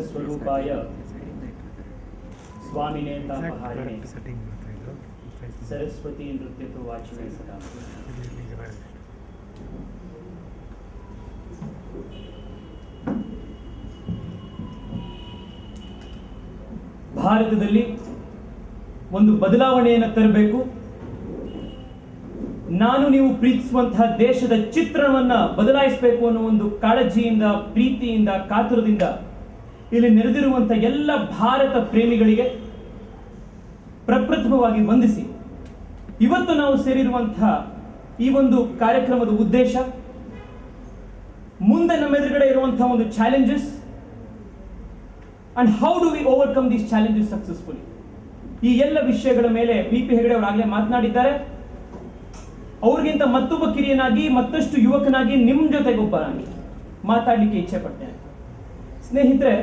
स्वरूपाय स्वामिने तापहारिणे सरस्वती नृत्य तो वाचिने सदा। ಭಾರತದಲ್ಲಿ ಒಂದು ಬದಲಾವಣೆಯನ್ನು ತರಬೇಕು. ನಾನು ನೀವು ಪ್ರೀತಿಸುವಂತಹ ದೇಶದ ಚಿತ್ರಣವನ್ನ ಬದಲಾಯಿಸಬೇಕು ಅನ್ನೋ ಒಂದು ಕಾಳಜಿಯಿಂದ, ಪ್ರೀತಿಯಿಂದ, ಕಾತುರದಿಂದ ಇಲ್ಲಿ ನೆರೆದಿರುವಂತಹ ಎಲ್ಲ ಭಾರತ ಪ್ರೇಮಿಗಳಿಗೆ ಪ್ರಪ್ರಥಮವಾಗಿ ವಂದಿಸಿ ಇವತ್ತು ನಾವು ಸೇರಿರುವಂತಹ ಈ ಒಂದು ಕಾರ್ಯಕ್ರಮದ ಉದ್ದೇಶ ಮುಂದೆ ನಮ್ಮ ಎದುರುಗಡೆ ಇರುವಂತಹ ಒಂದು challenges and how do we overcome these challenges successfully. ಈ ಎಲ್ಲ ವಿಷಯಗಳ ಮೇಲೆ ಪಿ.ಪಿ. ಹೆಗಡೆ ಅವರು ಆಗಲೇ ಮಾತನಾಡಿದ್ದಾರೆ. ಅವ್ರಿಗಿಂತ ಮತ್ತೊಬ್ಬ ಕಿರಿಯನಾಗಿ, ಮತ್ತಷ್ಟು ಯುವಕನಾಗಿ, ನಿಮ್ಮ ಜೊತೆಗೊಬ್ಬನಾಗಿ ಮಾತಾಡಲಿಕ್ಕೆ ಇಚ್ಛೆ ಪಡ್ತೇನೆ. ಸ್ನೇಹಿತರೆ,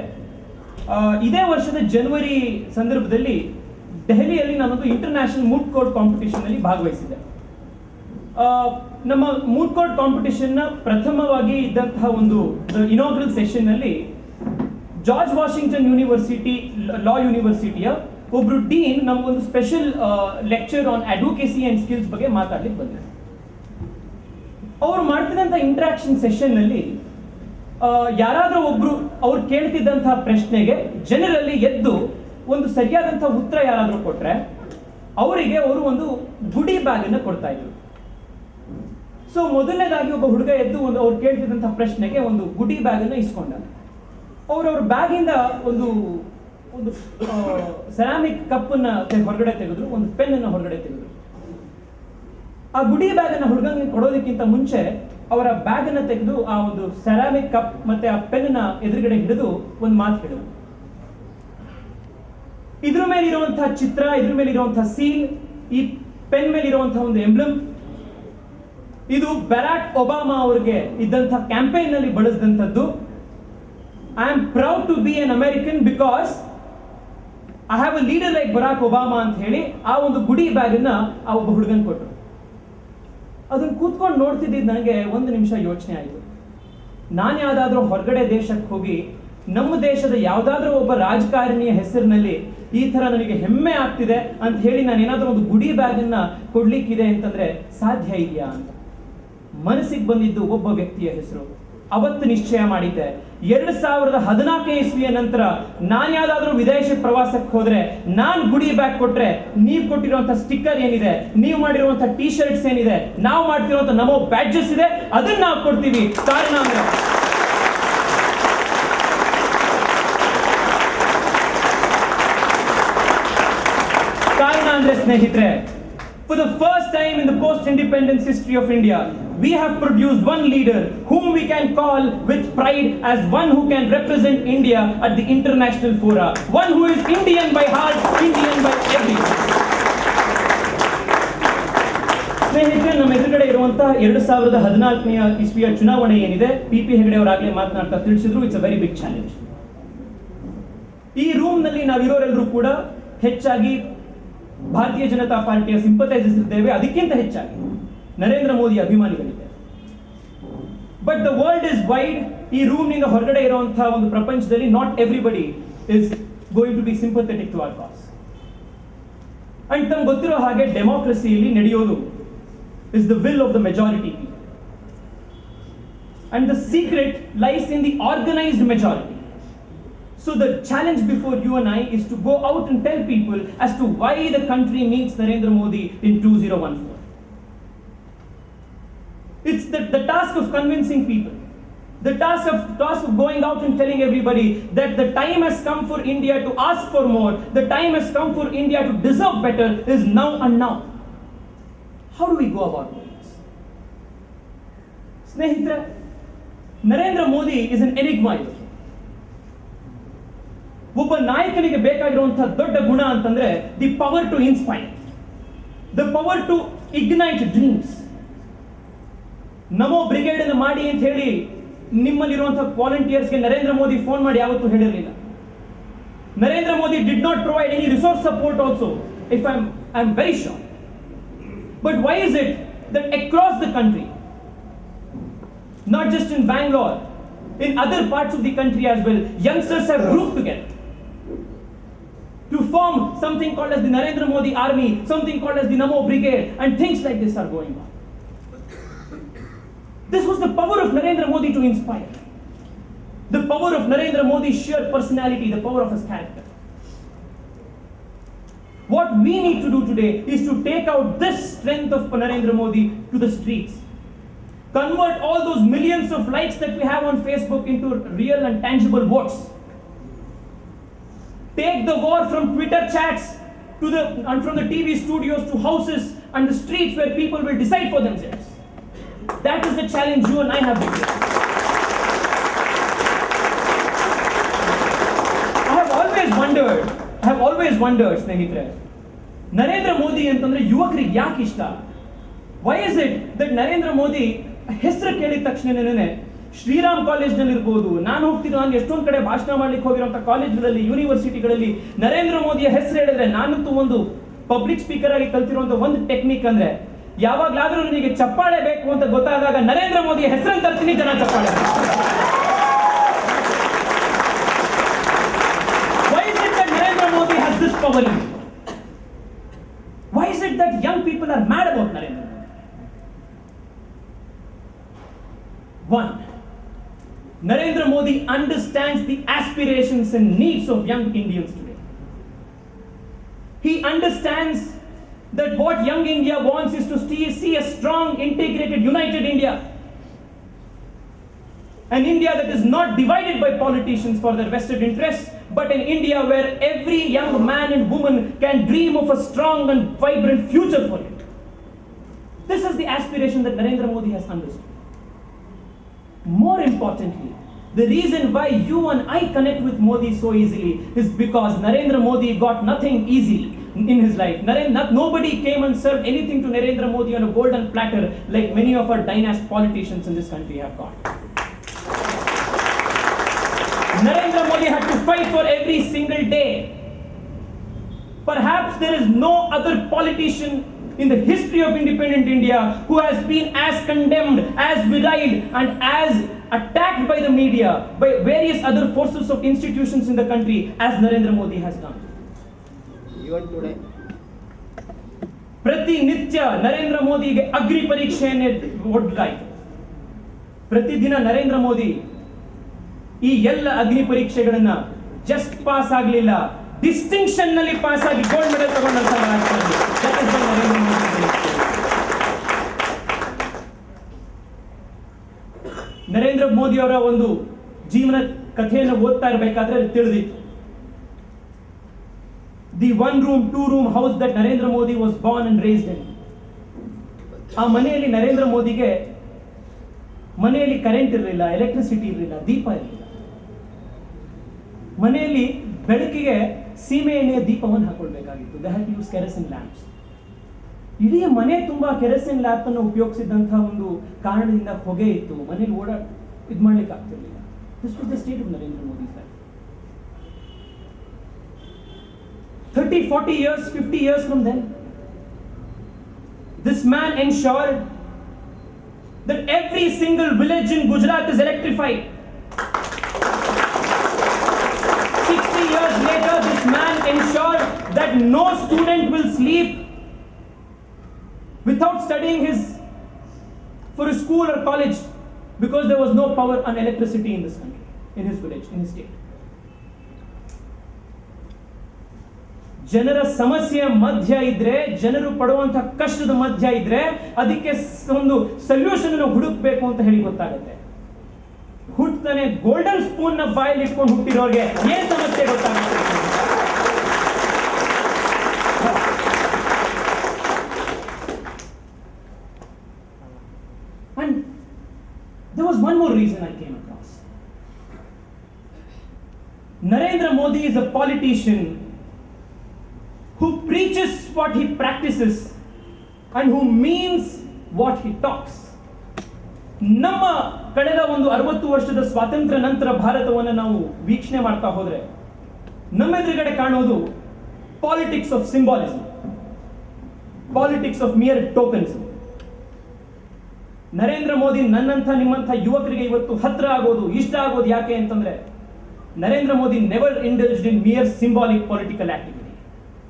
ಇದೇ ವರ್ಷದ ಜನವರಿ ಸಂದರ್ಭದಲ್ಲಿ ದೆಹಲಿಯಲ್ಲಿ ನಾನೊಂದು ಇಂಟರ್ನ್ಯಾಷನಲ್ ಮೂಟ್ ಕೋರ್ಟ್ ಕಾಂಪಿಟಿಷನ್ ಅಲ್ಲಿ ಭಾಗವಹಿಸಿದ್ದೆ. ನಮ್ಮ ಮೂಟ್ ಕೋರ್ಟ್ ಕಾಂಪಿಟಿಷನ್ ನ ಪ್ರಥಮವಾಗಿ ಇದ್ದಂತಹ ಒಂದು ಇನಾಗ್ರಲ್ ಸೆಷನ್ ನಲ್ಲಿ ಜಾರ್ಜ್ ವಾಷಿಂಗ್ಟನ್ ಯೂನಿವರ್ಸಿಟಿ, ಲಾ ಯೂನಿವರ್ಸಿಟಿಯ ಒಬ್ರು ಡೀನ್ ನಮಗೊಂದು special lecture on advocacy and skills ಬಗ್ಗೆ ಮಾತಾಡ್ಲಿಕ್ಕೆ ಬಂದಿದ್ದಾರೆ. ಅವ್ರು ಮಾಡ್ತಿದ್ದಂಥ ಇಂಟ್ರಾಕ್ಷನ್ ಸೆಷನ್ ನಲ್ಲಿ ಯಾರಾದ್ರೂ ಒಬ್ರು ಅವ್ರು ಕೇಳ್ತಿದ್ದಂತಹ ಪ್ರಶ್ನೆಗೆ ಜನರಲ್ಲಿ ಎದ್ದು ಒಂದು ಸರಿಯಾದಂತಹ ಉತ್ತರ ಯಾರಾದ್ರೂ ಕೊಟ್ರೆ ಅವರಿಗೆ ಅವರು ಒಂದು ಗುಡಿ ಬ್ಯಾಗ್ ಅನ್ನು ಕೊಡ್ತಾ ಇದ್ರು. ಸೊ ಮೊದಲನೇದಾಗಿ ಒಬ್ಬ ಹುಡುಗ ಎದ್ದು ಅವ್ರು ಕೇಳ್ತಿದ್ದಂತಹ ಪ್ರಶ್ನೆಗೆ ಒಂದು ಗುಡಿ ಬ್ಯಾಗ್ ಅನ್ನು ಇಸ್ಕೊಂಡ. ಅವ್ರ ಬ್ಯಾಗ್ ಇಂದ ಒಂದು ಸೆರಾಮಿಕ್ ಕಪ್ ಅನ್ನ ಹೊರಗಡೆ ತೆಗೆದ್ರು, ಒಂದು ಪೆನ್ ಅನ್ನ ಹೊರಗಡೆ ತೆಗೆದ್ರು. ಆ ಗುಡಿ ಬ್ಯಾಗ್ ಅನ್ನ ಹುಡುಗನಿಗೆ ಕೊಡೋದಕ್ಕಿಂತ ಮುಂಚೆ ಅವರ ಬ್ಯಾಗ್ ಅನ್ನ ತೆಗೆದು ಆ ಒಂದು ಸೆರಾಮಿಕ್ ಕಪ್ ಮತ್ತೆ ಆ ಪೆನ್ ನ ಎದುರುಗಡೆ ಹಿಡಿದು ಒಂದು ಮಾತು ಹೇಳಿದ್ರು. ಇದ್ರ ಮೇಲೆ ಇರುವಂತಹ ಚಿತ್ರ, ಇದ್ರ ಮೇಲೆ ಇರುವಂತಹ ಸೀಲ್, ಈ ಪೆನ್ ಮೇಲೆ ಇರುವಂತಹ ಒಂದು ಎಂಬ್ಲಮ್, ಇದು ಬರಾಕ್ ಒಬಾಮಾ ಅವರಿಗೆ ಇದ್ದಂತಹ ಕ್ಯಾಂಪೇನ್ ನಲ್ಲಿ ಬಳಸಿದಂಥದ್ದು. I am proud to be an American because I have a leader like Barack Obama ಅಂತ ಹೇಳಿ ಆ ಒಂದು ಗುಡಿ ಬ್ಯಾಗ್ ಅನ್ನ ಆ ಒಬ್ಬ ಹುಡುಗನ್ ಕೊಟ್ಟರು. ಅದನ್ನ ಕೂತ್ಕೊಂಡು ನೋಡ್ತಿದ್ದಿದ್ದು ನನಗೆ ಒಂದು ನಿಮಿಷ ಯೋಚನೆ ಆಯಿತು. ನಾನು ಯಾವ್ದಾದ್ರೂ ಹೊರಗಡೆ ದೇಶಕ್ಕೆ ಹೋಗಿ ನಮ್ಮ ದೇಶದ ಯಾವ್ದಾದ್ರೂ ಒಬ್ಬ ರಾಜಕಾರಣಿಯ ಹೆಸರಿನಲ್ಲಿ ಈ ತರ ನನಗೆ ಹೆಮ್ಮೆ ಆಗ್ತಿದೆ ಅಂತ ಹೇಳಿ ನಾನು ಏನಾದ್ರೂ ಒಂದು ಗುಡಿ ಬ್ಯಾಗ್ ಅನ್ನ ಕೊಡ್ಲಿಕ್ಕಿದೆ ಅಂತಂದ್ರೆ ಸಾಧ್ಯ ಇದೆಯಾ ಅಂತ ಮನಸ್ಸಿಗೆ ಬಂದಿದ್ದು ಒಬ್ಬ ವ್ಯಕ್ತಿಯ ಹೆಸರು. ಅವತ್ತು ನಿಶ್ಚಯ ಮಾಡಿದ್ದೆ, 2014 ಇಸ್ವಿಯ ನಂತರ ನಾನು ಯಾವ್ದಾದ್ರೂ ವಿದೇಶ ಪ್ರವಾಸಕ್ಕೆ ಹೋದ್ರೆ ನಾನು ಗುಡಿ ಬ್ಯಾಗ್ ಕೊಟ್ರೆ ನೀವು ಕೊಟ್ಟಿರುವಂತಹ ಸ್ಟಿಕ್ಕರ್ ಏನಿದೆ, ನೀವು ಮಾಡಿರುವಂತಹ ಟಿ ಶರ್ಟ್ಸ್ ಏನಿದೆ, ನಾವು ಮಾಡ್ತಿರುವಂತಹ ನಮೋ ಬ್ಯಾಡ್ಜಸ್ ಇದೆ, ಅದನ್ನ ನಾವು ಕೊಡ್ತೀವಿ. ಕಾರಣ ಅಂದ್ರೆ ಸ್ನೇಹಿತರೆ, for the first time in the post-independence history of India, we have produced one leader whom we can call with pride as one who can represent India at the international fora. One who is Indian by heart, Indian by everything. ಸ್ನೇಹಿತರೆ, ನಮ್ಮ ಎದುರುಗಡೆ ಇರುವಂತಹ 2014 ಇಸ್ವಿಯ ಚುನಾವಣೆ ಏನಿದೆ, ಪಿ.ಪಿ. ಹೆಗಡೆ ಅವರಾಗಲೇ ಮಾತನಾಡ್ತಾ ತಿಳಿಸಿದ್ರು, it's a very big challenge. ಈ ರೂಮ್ ನಲ್ಲಿ ನಾವಿರೋರೆಲ್ಲರೂ ಕೂಡ ಹೆಚ್ಚಾಗಿ ಭಾರತೀಯ ಜನತಾ ಪಾರ್ಟಿಯ ಸಿಂಪಥೈಸರ್ಸ್ ಇದ್ದೇವೆ, ಅದಕ್ಕಿಂತ ಹೆಚ್ಚಾಗಿ ನರೇಂದ್ರ ಮೋದಿ ಅಭಿಮಾನಿಗಳಿದೆ. But the world is wide. ಈ ರೂಮ್ ನಿಂದ ಹೊರಗಡೆ ಇರುವಂತಹ ಒಂದು ಪ್ರಪಂಚದಲ್ಲಿ not everybody is going to be sympathetic to our cause. And ತಮ್ಗೆ ಗೊತ್ತಿರೋ ಹಾಗೆ ಡೆಮೋಕ್ರಸಿಯಲ್ಲಿ ನಡೆಯೋದು is the will of the majority people. And the secret lies in the organised majority. So the challenge before you and I is to go out and tell people as to why the country needs Narendra Modi in 2014. It's the task of convincing people. The task of going out and telling everybody that the time has come for India to ask for more. The time has come for India to deserve better is now and now. How do we go about this? Snehitra, Narendra Modi is an enigma. ಒಬ್ಬ ನಾಯಕನಿಗೆ ಬೇಕಾಗಿರುವಂತಹ ದೊಡ್ಡ ಗುಣ ಅಂತಂದ್ರೆ the power to inspire, the power to ignite dreams. NaMo brigade ಅನ್ನು ಮಾಡಿ ಅಂತ ಹೇಳಿ ನಿಮ್ಮಲ್ಲಿರುವಂತಹ ವಾಲಂಟಿಯರ್ಸ್ಗೆ ನರೇಂದ್ರ ಮೋದಿ ಫೋನ್ ಮಾಡಿ ಯಾವತ್ತೂ ಹೇಳಿರಲಿಲ್ಲ. Narendra Modi did not provide any resource support also, if I am very sure. But why is it that across the country, not just in Bangalore, In other parts of the country as well, youngsters have grouped together to form something called as the Narendra Modi Army, something called as the Namo Brigade, and things like this are going on. This was the power of Narendra Modi to inspire. The power of Narendra Modi's sheer personality, the power of his character. What we need to do today is to take out this strength of Narendra Modi to the streets. Convert all those millions of likes that we have on Facebook into real and tangible votes. Take the war from Twitter chats and from the TV studios to houses and the streets where people will decide for themselves. That is the challenge you and I have been given. I have always wondered, ಸ್ನೇಹಿತರೆ, ನರೇಂದ್ರ ಮೋದಿ ಅಂತಂದ್ರೆ ಯುವಕರಿಗೆ ಯಾಕೆ ಇಷ್ಟ? Why is it that Narendra Modi ಹೆಸರು ಕೇಳಿದ ತಕ್ಷಣನೇ ಶ್ರೀರಾಮ್ ಕಾಲೇಜ್ನಲ್ಲಿ ಇರ್ಬೋದು, ನಾನು ಎಷ್ಟೊಂದು ಕಡೆ ಭಾಷಣ ಮಾಡ್ಲಿಕ್ಕೆ ಹೋಗಿರುವಂತ ಕಾಲೇಜ್ಗಳಲ್ಲಿ, ಯೂನಿವರ್ಸಿಟಿಗಳಲ್ಲಿ ನರೇಂದ್ರ ಮೋದಿಯ ಹೆಸರು ಹೇಳಿದ್ರೆ, ನಾನಂತೂ ಒಂದು ಪಬ್ಲಿಕ್ ಸ್ಪೀಕರ್ ಆಗಿ ಕಲ್ತಿರುವಂತ ಒಂದು ಟೆಕ್ನಿಕ್ ಅಂದ್ರೆ, ಯಾವಾಗ್ಲಾದ್ರೂ ನನಗೆ ಚಪ್ಪಾಳೆ ಬೇಕು ಅಂತ ಗೊತ್ತಾದಾಗ ನರೇಂದ್ರ ಮೋದಿಯ ಹೆಸರನ್ನು ತರ್ತೀನಿ, ಜನ ಚಪ್ಪಾಳೆ. Why is it that Narendra Modi has this power in it? Why is it that young people are mad about Narendra Modi? One, Narendra Modi understands the aspirations and needs of young Indians today. He understands that what young India wants is to see a strong, integrated, united India. An India that is not divided by politicians for their vested interests, but an India where every young man and woman can dream of a strong and vibrant future for it. This is the aspiration that Narendra Modi has understood. More importantly, the reason why you and I connect with Modi so easily is because Narendra Modi got nothing easy in his life. Nobody came and served anything to Narendra Modi on a golden platter like many of our dynasty politicians in this country have got. Narendra Modi had to fight for every single day. Perhaps there is no other politician in the history of independent India who has been as condemned, as viriled, and as attacked by the media, by various other forces of institutions in the country as Narendra Modi has done. Even today. ಪ್ರತಿನಿತ್ಯ ನರೇಂದ್ರ ಮೋದಿಗೆ ಅಗ್ನಿ ಪರೀಕ್ಷೆಯನ್ನೇ ಒಡ್ಡಲಾಯಿತು. ಪ್ರತಿದಿನ ನರೇಂದ್ರ ಮೋದಿ ಈ ಎಲ್ಲ ಅಗ್ನಿ ಪರೀಕ್ಷೆಗಳನ್ನ just pass ಆಗಲಿಲ್ಲ, distinction ನಲ್ಲಿ pass ಆಗಿ ಗೋಲ್ಡ್ ಮೆಡಲ್ ತಗೊಂಡಂತ ರಾಜಕಾರಣಿ. ನರೇಂದ್ರ ಮೋದಿ ಅವರ ಒಂದು ಜೀವನ ಕಥೆಯನ್ನು ಓದ್ತಾ ಇರಬೇಕಾದ್ರೆ ತಿಳಿದಿತ್ತು. The one-room, two-room house that Narendra Modi was born and raised in. ಆ ಮನೆಯಲ್ಲಿ ನರೇಂದ್ರ ಮೋದಿಗೆ ಮನೆಯಲ್ಲಿ ಕರೆಂಟ್ ಇರಲಿಲ್ಲ, ಎಲೆಕ್ಟ್ರಿಸಿಟಿ ಇರಲಿಲ್ಲ, ದೀಪ ಇರಲಿಲ್ಲ. ಮನೆಯಲ್ಲಿ ಬೆಳಕಿಗೆ ಸೀಮೆ ಎಣ್ಣೆಯ ದೀಪವನ್ನು ಹಾಕೊಳ್ಬೇಕಾಗಿತ್ತು. They had to use kerosene lamps. ಇಡೀ ಮನೆ ತುಂಬಾ ಕೆರೋಸಿನ್ ಲ್ಯಾಂಪ್ ಅನ್ನು ಉಪಯೋಗಿಸಿದಂತಹ ಒಂದು ಕಾರಣದಿಂದ ಹೊಗೆ ಇತ್ತು. ಮನೆಯಲ್ಲಿ ಇದು ಮಾಡ್ಲಿಕ್ಕೆ ಆಗ್ತಿರ್ಲಿಲ್ಲ. This was the state of Narendra Modi's life. 30, 40 years, 50 years from then, this man ensured that every single village in Gujarat is electrified. 60 years later, this man ensured that no student will sleep without studying for his school or college because there was no power and electricity in this country, in his village, in his state. ಜನರ ಸಮಸ್ಯೆಯ ಮಧ್ಯ ಇದ್ರೆ, ಜನರು ಪಡುವಂತಹ ಕಷ್ಟದ ಮಧ್ಯ ಇದ್ರೆ ಅದಕ್ಕೆ ಒಂದು ಸೊಲ್ಯೂಷನ್ ಅನ್ನು ಹುಡುಕ್ಬೇಕು ಅಂತ ಹೇಳಿ ಗೊತ್ತಾಗುತ್ತೆ. ಹುಟ್ಟತಾನೆ ಗೋಲ್ಡನ್ ಸ್ಪೂನ್ ನ ಬಾಯಲ್ಲಿ ಇಟ್ಕೊಂಡು ಹುಟ್ಟಿರೋರಿಗೆ ಏನ್ ಸಮಸ್ಯೆ ಗೊತ್ತಾಗುತ್ತೆ? And there was one more reason I came across. Narendra Modi is a politician who preaches what he practices and who means what he talks. ನಮ್ಮ ಕಳೆದ ಒಂದು 60 ವರ್ಷದ ಸ್ವಾತಂತ್ರ್ಯ ನಂತರ ಭಾರತವನ್ನು ನಾವು ವೀಕ್ಷಣೆ ಮಾಡ್ತಾ ಹೋದ್ರೆ ನಮ್ಮೆದುರುಗಡೆ ಕಾಣೋದು politics of symbolism, politics of mere tokens. Narendra Modi ನನ್ನಂಥ ನಿಮ್ಮಂಥ ಯುವಕರಿಗೆ ಇವತ್ತು ಹತ್ರ ಆಗೋದು, ಇಷ್ಟ ಆಗೋದು ಯಾಕೆ ಅಂತಂದ್ರೆ Narendra Modi never indulged in mere symbolic political activity.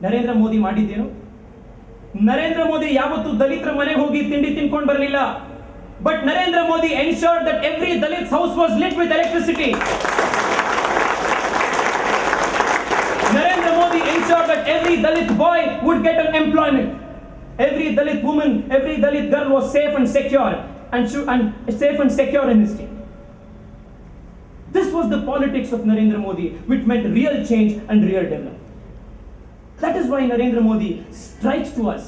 Narendra Modi ಮಾಡಿದ್ದೇನು? ನರೇಂದ್ರ ಮೋದಿ ಯಾವತ್ತೂ ದಲಿತರ ಮನೆಗೆ ಹೋಗಿ ತಿಂಡಿ ತಿನ್ಕೊಂಡು ಬರಲಿಲ್ಲ. ಬಟ್ Narendra Modi ensured that every Dalit house was lit with electricity. Narendra Modi ensured that every Dalit boy would get an employment. Every Dalit woman, every Dalit girl was safe and secure in his state. This was the politics of Narendra Modi, which meant real change and real development. That is why Narendra Modi strikes to us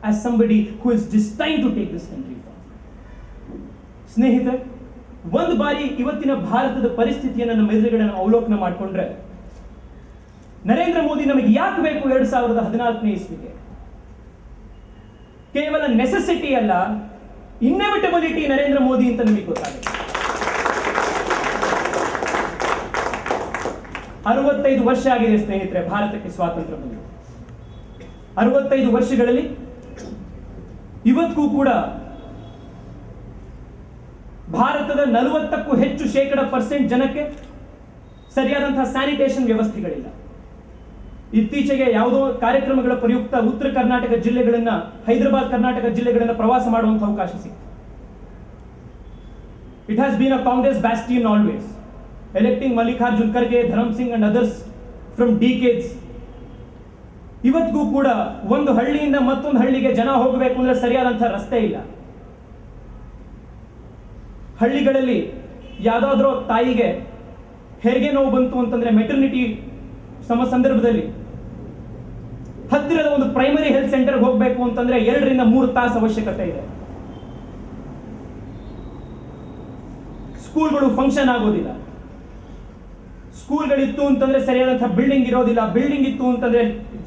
as somebody who is destined to take this country forward. ಸ್ನೇಹಿತರೆ, ಒಂದು ಬಾರಿ ಇವತ್ತಿನ ಭಾರತದ ಪರಿಸ್ಥಿತಿಯನ್ನು ನಮ್ಮ ಎದುರುಗಡೆ ನಾವು ಅವಲೋಕನ ಮಾಡಿಕೊಂಡ್ರೆ ನರೇಂದ್ರ ಮೋದಿ ನಮಗೆ ಯಾಕೆ ಬೇಕು 2014ನೇ ಇಸ್ವಿಗೆ? ಕೇವಲ ನೆಸೆಸಿಟಿ ಅಲ್ಲ, ಇನ್ನೆವಿಟಬಿಲಿಟಿ ನರೇಂದ್ರ ಮೋದಿ ಅಂತ ನಮಗೆ ಗೊತ್ತಾಗುತ್ತೆ. 65 ವರ್ಷ ಆಗಿದೆ ಸ್ನೇಹಿತರೆ ಭಾರತಕ್ಕೆ ಸ್ವಾತಂತ್ರ್ಯ ಬಂದು. 65 ವರ್ಷಗಳಲ್ಲಿ ಇವತ್ತಿಗೂ ಕೂಡ ಭಾರತದ 40ಕ್ಕೂ ಹೆಚ್ಚು % ಜನಕ್ಕೆ ಸರಿಯಾದಂತಹ ಸ್ಯಾನಿಟೇಷನ್ ವ್ಯವಸ್ಥೆಗಳಿಲ್ಲ. ಇತ್ತೀಚೆಗೆ ಯಾವುದೋ ಕಾರ್ಯಕ್ರಮಗಳ ಪ್ರಯುಕ್ತ ಉತ್ತರ ಕರ್ನಾಟಕ ಜಿಲ್ಲೆಗಳನ್ನ, ಹೈದರಾಬಾದ್ ಕರ್ನಾಟಕ ಜಿಲ್ಲೆಗಳನ್ನ ಪ್ರವಾಸ ಮಾಡುವಂತ ಅವಕಾಶ ಸಿಕ್ತು. It has been a Congress bastion always, electing Mallikarjun Kharge, Dharam Singh and others from decades. ಇವತ್ತಿಗೂ ಕೂಡ ಒಂದು ಹಳ್ಳಿಯಿಂದ ಮತ್ತೊಂದು ಹಳ್ಳಿಗೆ ಜನ ಹೋಗಬೇಕು ಅಂದ್ರೆ ಸರಿಯಾದಂತಹ ರಸ್ತೆ ಇಲ್ಲ. ಹಳ್ಳಿಗಳಲ್ಲಿ ಯಾವ್ದಾದ್ರೂ ತಾಯಿಗೆ ಹೆರಿಗೆ ನೋವು ಬಂತು ಅಂತಂದ್ರೆ ಮೆಟರ್ನಿಟಿ ಸಂದರ್ಭದಲ್ಲಿ ಹತ್ತಿರದ ಒಂದು ಪ್ರೈಮರಿ ಹೆಲ್ತ್ ಸೆಂಟರ್ ಹೋಗಬೇಕು ಅಂತಂದ್ರೆ 2 ರಿಂದ 3 ತಾಸು ಅವಶ್ಯಕತೆ ಇದೆ. ಸ್ಕೂಲ್ಗಳು ಫಂಕ್ಷನ್ ಆಗೋದಿಲ್ಲ. ಸ್ಕೂಲ್ಗಳಿತ್ತು ಅಂತಂದ್ರೆ ಸರಿಯಾದಂತಹ ಬಿಲ್ಡಿಂಗ್ ಇರೋದಿಲ್ಲ. ಬಿಲ್ಡಿಂಗ್ ಇತ್ತು ಅಂತಂದ್ರೆ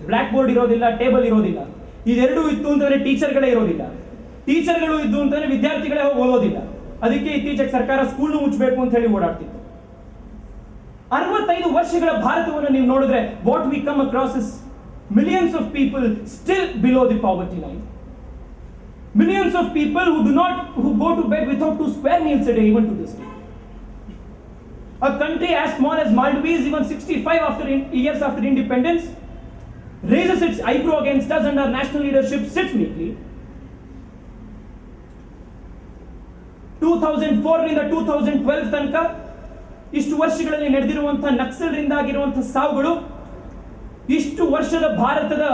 ಬ್ಲಾಕ್ ಬೋರ್ಡ್ ಇರೋದಿಲ್ಲ, ಟೇಬಲ್ ಇರೋದಿಲ್ಲ. ಇದೆರಡೂ ಇತ್ತು ಅಂತಂದ್ರೆ ಟೀಚರ್ಗಳೇ ಇರೋದಿಲ್ಲ. ಟೀಚರ್ಗಳು ಇದ್ದು ಅಂತಂದ್ರೆ ವಿದ್ಯಾರ್ಥಿಗಳೇ ಹೋಗಿ ಓದೋದಿಲ್ಲ. ಅದಕ್ಕೆ ಇತ್ತೀಚೆಗೆ ಸರ್ಕಾರ ಸ್ಕೂಲ್ ಮುಚ್ಚಬೇಕು ಅಂತ ಹೇಳಿ ಓಡಾಡ್ತಿತ್ತು. 65 ವರ್ಷಗಳ ಭಾರತವನ್ನು ನೀವು ನೋಡಿದ್ರೆ what we come across is millions of people still below the poverty line. Millions of people who go to bed without 2 square meals a day even to this day. A country as small as Maldives, even 65 years after independence, raises its eyebrow against us and our national leadership sits meekly. 2004 ರಿಂದ 2012 ತನಕ ಇಷ್ಟು ವರ್ಷಗಳಲ್ಲಿ ನಡೆದಿರುವಂತಹ ನಕ್ಸಲರಿಂದಾಗಿರುವಂತಹ ಸಾವುಗಳು, ಇಷ್ಟು ವರ್ಷದ ಭಾರತದ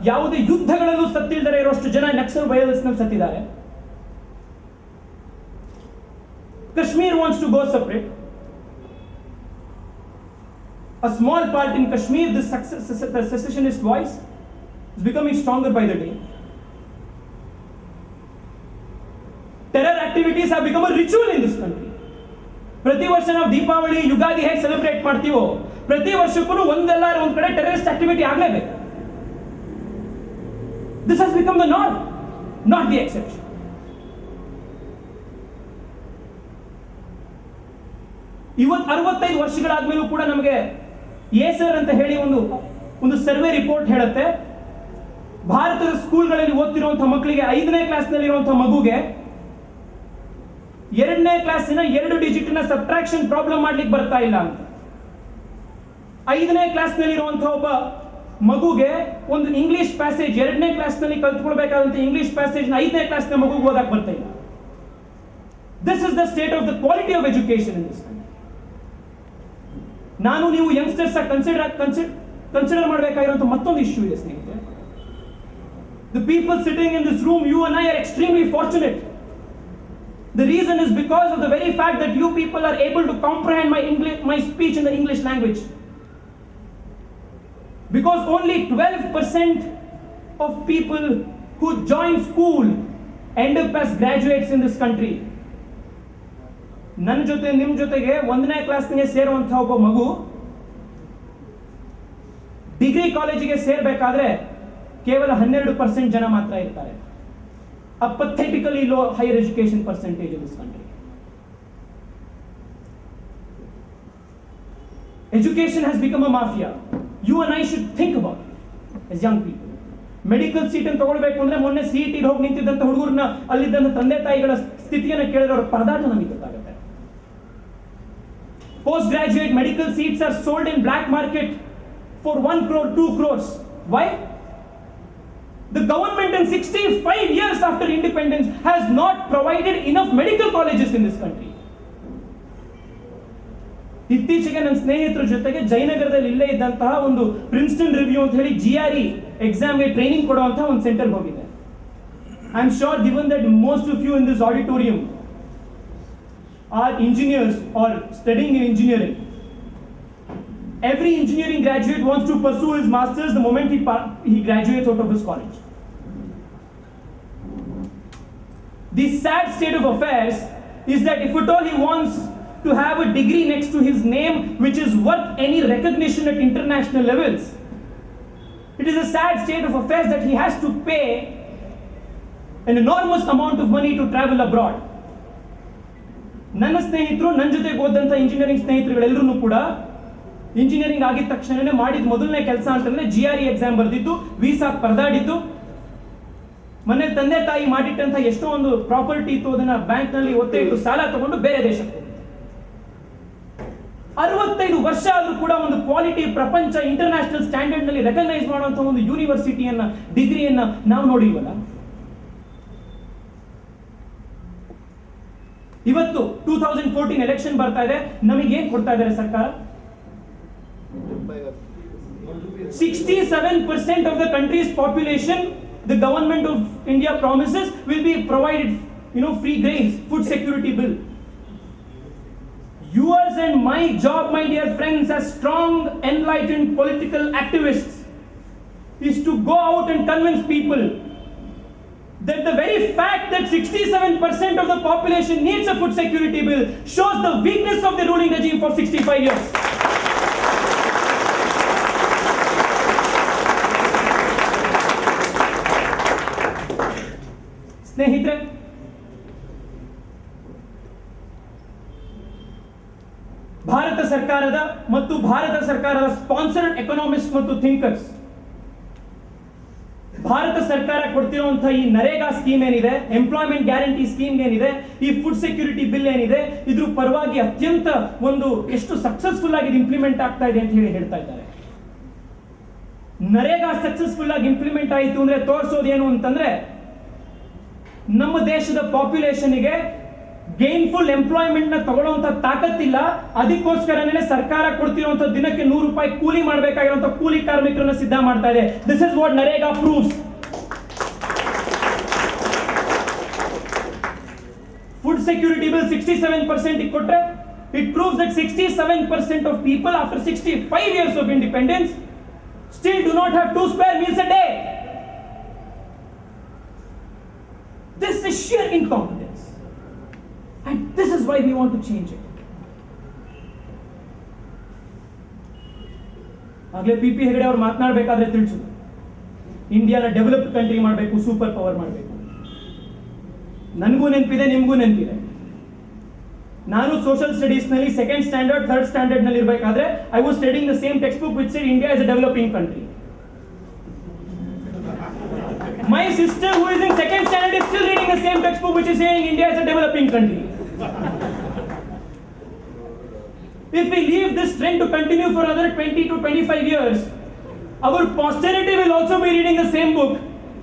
ಯಾವುದೇ ಯುದ್ಧಗಳಲ್ಲೂ ಸತ್ತಿಲ್ಲದೆ ಇರುವಷ್ಟು ಜನ ನಕ್ಸಲ್ ವೈಲೆನ್ಸ್ ನಲ್ಲಿ ಸತ್ತಿದ್ದಾರೆ. Kashmir wants to go separate. A small part in Kashmir, the secessionist voice is becoming stronger by the day. Terror activities have become a ritual in this country. ಪ್ರತಿ ವರ್ಷ ನಾವು ದೀಪಾವಳಿ, ಯುಗಾದಿ ಹೇಗೆ ಸೆಲೆಬ್ರೇಟ್ ಮಾಡ್ತೀವೋ, ಪ್ರತಿ ವರ್ಷಕ್ಕೂ ಒಂದಲ್ಲ ಒಂದ್ ಕಡೆ ಟೆರರಿಸ್ಟ್ ಆಕ್ಟಿವಿಟಿ ಆಗಲೇಬೇಕು. This has become the norm, not the exception. ಇವತ್ತು 65 ವರ್ಷಗಳಾದ್ಮೇಲೂ ಕೂಡ ನಮಗೆ ಏಸರ್ ಅಂತ ಹೇಳಿ ಒಂದು ಸರ್ವೆ ರಿಪೋರ್ಟ್ ಹೇಳುತ್ತೆ, ಭಾರತದ ಸ್ಕೂಲ್ಗಳಲ್ಲಿ ಓದ್ತಿರುವಂತಹ ಮಕ್ಕಳಿಗೆ 5ನೇ ಕ್ಲಾಸ್ನಲ್ಲಿ ಇರುವಂತಹ ಮಗುಗೆ 2ನೇ ಕ್ಲಾಸಿನ 2 ಡಿಜಿಟ್ನ ಸಬ್ಟ್ರಾಕ್ಷನ್ ಪ್ರಾಬ್ಲಮ್ ಮಾಡ್ಲಿಕ್ಕೆ ಬರ್ತಾ ಇಲ್ಲ ಅಂತ. 5ನೇ ಕ್ಲಾಸ್ನಲ್ಲಿ ಇರುವಂತಹ ಒಬ್ಬ ಮಗುಗೆ ಒಂದು ಇಂಗ್ಲಿಷ್ ಪ್ಯಾಸೇಜ್ 2ನೇ ಕ್ಲಾಸ್ನಲ್ಲಿ ಕಲ್ತ್ಕೊಳ್ಬೇಕಾದಂತ ಇಂಗ್ಲಿಷ್ ಪ್ಯಾಸೇಜ್ 5ನೇ ಕ್ಲಾಸ್ನ ಮಗುಗೆ ಓದಕ್ಕೆ ಬರ್ತಾ ಇಲ್ಲ. This is the state of the quality of education in this country. ನಾನು ನೀವು ಯಂಗ್ಸ್ಟರ್ಸ್ ಕನ್ಸಿಡರ್ ಮಾಡಬೇಕಾಗಿರುವಂತ ಮತ್ತೊಂದು ಇಶ್ಯೂ ಇದೆ ಸ್ನೇಹಿತರೆ. The people sitting in this room, you and I are extremely fortunate. The reason is because of the very fact that you people are able to comprehend my speech in the English language. Because only 12% of people who join school end up as graduates in this country. ನನ್ನ ಜೊತೆ ನಿಮ್ಮ ಜೊತೆಗೆ 1ನೇ ಕ್ಲಾಸ್ಗೆ ಸೇರುವಂತಹ ಒಬ್ಬ ಮಗು degree ಕಾಲೇಜಿಗೆ ಸೇರಬೇಕಾದ್ರೆ ಕೇವಲ 12% ಜನ ಮಾತ್ರ ಇರ್ತಾರೆ. A pathetically low higher education percentage in this country. Education has become a mafia. You and I should think about it as young people. Medical seat ಅನ್ನು ತಗೊಳ್ಬೇಕು ಅಂದ್ರೆ ಮೊನ್ನೆ CET ಹೋಗಿ ನಿಂತಿದ್ದಂತ ಹುಡುಗರನ್ನ ಅಲ್ಲಿದ್ದಂತ ತಂದೆ ತಾಯಿಗಳ ಸ್ಥಿತಿಯನ್ನು ಕೇಳಿದ್ರೆ ಅವ್ರ ಪರದಾಟ ನಮಗೆ ಗೊತ್ತಾಗುತ್ತೆ. Post graduate medical seats are sold in black market for 1 crore, 2 crores. Why? The government in 65 years after independence has not provided enough medical colleges in this country. ಇತ್ತೀಚೆಗೆ ನನ್ನ ಸ್ನೇಹಿತರ ಜೊತೆಗೆ ಜಯನಗರದಲ್ಲಿ ಇಲ್ಲೇ ಇದ್ದಂತಹ ಒಂದು ಪ್ರಿನ್ಸ್ಟನ್ ರಿವ್ಯೂ ಅಂತ ಹೇಳಿ GRE ಎಕ್ಸಾಮ್ಗೆ ಟ್ರೈನಿಂಗ್ ಕೊಡುವಂತಹ ಒಂದು ಸೆಂಟರ್ ಹೋಗಿದೆ. I am sure given that most of you in this auditorium are engineers or studying in engineering. Every engineering graduate wants to pursue his masters the moment he graduates out of his college. The sad state of affairs is that if at all he wants to have a degree next to his name which is worth any recognition at international levels, it is a sad state of affairs that he has to pay an enormous amount of money to travel abroad. ನನ್ನ ಸ್ನೇಹಿತರು, ನನ್ನ ಜೊತೆಗೆ ಓದಂತ engineering ಸ್ನೇಹಿತರುಗಳೆಲ್ಲರೂ ಕೂಡ engineering ಆಗಿದ ತಕ್ಷಣನೇ ಮಾಡಿದ ಮೊದಲನೇ ಕೆಲಸ ಅಂತಂದ್ರೆ GRE ಎಕ್ಸಾಮ್ ಬರೆದಿದ್ದು, ವೀಸಾ ಪರದಾಡಿದ್ದು, ಮನೇಲಿ ತಂದೆ ತಾಯಿ ಮಾಡಿಟ್ಟಂತ ಎಷ್ಟೋ ಒಂದು ಪ್ರಾಪರ್ಟಿ ಇತ್ತು ಅದನ್ನ ಬ್ಯಾಂಕ್ ನಲ್ಲಿ ಒತ್ತೆ ಇಟ್ಟು ಸಾಲ ತಗೊಂಡು ಬೇರೆ ದೇಶಕ್ಕೆ 65 ವರ್ಷ ಆದ್ರೂ ಕೂಡ ಒಂದು ಕ್ವಾಲಿಟಿ ಪ್ರಪಂಚ ಇಂಟರ್ನ್ಯಾಷನಲ್ ಸ್ಟ್ಯಾಂಡರ್ಡ್ ನಲ್ಲಿ ರೆಕಗ್ನೈಸ್ ಮಾಡುವಂತ ಒಂದು ಯೂನಿವರ್ಸಿಟಿಯನ್ನ, ಡಿಗ್ರಿಯನ್ನ ನಾವು ನೋಡಿಲ್ವಲ್ಲ. ಇವತ್ತು 2014 ಎಲೆಕ್ಷನ್ ಬರ್ತಾ ಇದೆ, ನಮಗೆ ಏನ್ ಕೊಡ್ತಾ ಇದ್ದಾರೆ ಸರ್ಕಾರ? 67% of the country's population, the government of India promises will be provided, free grains, food security bill. Yours and my job, my dear friends, as strong, enlightened political activists, is to go out and convince people that the very fact that 67% of the population needs a food security bill shows the weakness of the ruling regime for 65 years. ಸ್ನೇಹಿತರೆ, ಭಾರತ ಸರ್ಕಾರದ ಮತ್ತು ಭಾರತ ಸರ್ಕಾರದ sponsored economist ಮತ್ತು thinkers Bharat ಸರ್ಕಾರ ಕೊಡ್ತಿರುವಂತಹ ಈ NREGA scheme ಏನಿದೆ, employment guarantee scheme ಏನಿದೆ, ಈ ಫುಡ್ ಸೆಕ್ಯೂರಿಟಿ ಬಿಲ್ ಏನಿದೆ, ಇದ್ರ ಪರವಾಗಿ ಅತ್ಯಂತ ಒಂದು ಎಷ್ಟು ಸಕ್ಸಸ್ಫುಲ್ ಆಗಿ ಇಂಪ್ಲಿಮೆಂಟ್ ಆಗ್ತಾ ಇದೆ ಅಂತ ಹೇಳ್ತಾ ಇದ್ದಾರೆ. ನರೇಗಾ ಸಕ್ಸಸ್ಫುಲ್ ಆಗಿ ಇಂಪ್ಲಿಮೆಂಟ್ ಆಯಿತು ಅಂದ್ರೆ ತೋರಿಸೋದೇನು ಅಂತಂದ್ರೆ, ನಮ್ಮ ದೇಶದ ಪಾಪ್ಯುಲೇಷನ್ಗೆ ಗೇನ್ಫುಲ್ ಎಂಪ್ಲಾಯ್ಮೆಂಟ್ ನ ತಗೊಳ್ಳುವಂತ ತಾಕತ್ತಿಲ್ಲ. ಅದಕ್ಕೋಸ್ಕರನೇ ಸರ್ಕಾರ ಕೊಡ್ತಿರುವಂತ ದಿನಕ್ಕೆ 100 ರೂಪಾಯಿ ಕೂಲಿ ಮಾಡಬೇಕಾಗಿರುವಂತ ಕೂಲಿ ಕಾರ್ಮಿಕರನ್ನ ಸಿದ್ಧ ಮಾಡ್ತಾ ಇದೆ. This is what NREGA proves. Food security bill 67% ಕೊಟ್ರೆ, it proves that 67% of people after 65 years of independence still do not have 2 spare meals a day. This is sheer incompetence. And this is why we want to change it. ಆಗಲೇ PP Hegde ಅವರು ಮಾತನಾಡಬೇಕಾದ್ರೆ ತಿಳಿಸಿದ್ರು, ಇಂಡಿಯಾನ developed country ಮಾಡಬೇಕು, super power ಮಾಡಬೇಕು. ನನಗೂ ನೆನಪಿದೆ, ನಿಮಗೂ ನೆನಪಿದೆ. ನಾನು ಸೋಷಿಯಲ್ ಸ್ಟಡೀಸ್ ನಲ್ಲಿ 2nd ಸ್ಟ್ಯಾಂಡರ್ಡ್ 3rd ಸ್ಟ್ಯಾಂಡರ್ಡ್ ನಲ್ಲಿ ಇರಬೇಕಾದ್ರೆ I was studying the same textbook which said India is a developing country. My sister who is in 2nd standard is still reading the same textbook which is saying India is a developing country. If we leave this trend to continue for another 20 to 25 years, our posterity will also be reading the same book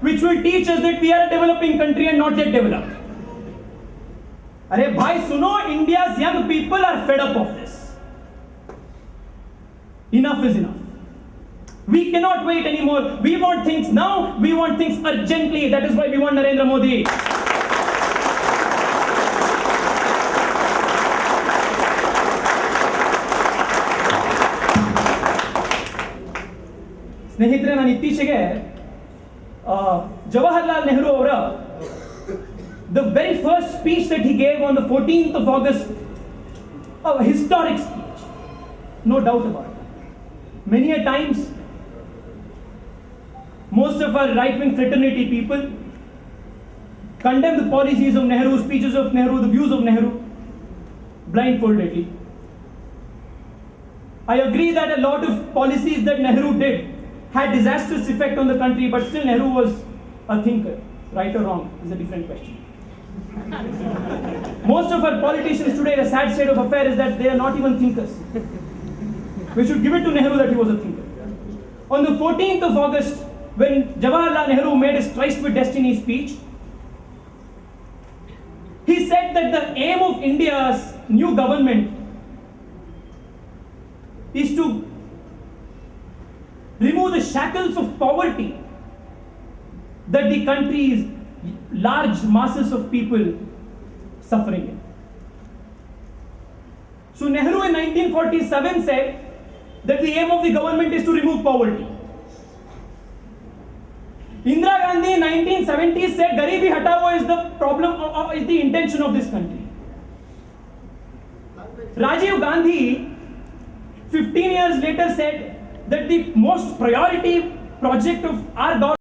which will teach us that we are a developing country and not yet developed. Arey bhai suno, India's young people are fed up of this. Enough is enough. We cannot wait anymore. We want things now. We want things urgently. That is why we want Narendra Modi. ಸ್ನೇಹಿತರೆ, ನಾನು ಇತ್ತೀಚೆಗೆ ಜವಾಹರ್ಲಾಲ್ ನೆಹರು ಅವರ the very first speech that he gave on the 14th of August, a historic speech, no doubt about it. Many a times most of our right-wing fraternity people condemn the policies of Nehru, speeches of Nehru, the views of Nehru blindfoldedly. I agree that a lot of policies that Nehru did had disastrous effect on the country, but still Nehru was a thinker. Right or wrong is a different question. Most of our politicians today, the sad state of affairs is that they are not even thinkers. We should give it to Nehru that he was a thinker. On the 14th of August, when Jawaharlal Nehru made his Tryst with Destiny speech, he said that the aim of India's new government is to remove the shackles of poverty that the country's large masses of people suffering in. So Nehru in 1947 said that the aim of the government is to remove poverty. Indira Gandhi in 1970 said Garibi Hatao is the problem, is the intention of this country. Rajiv Gandhi 15 years later said that the most priority project of our government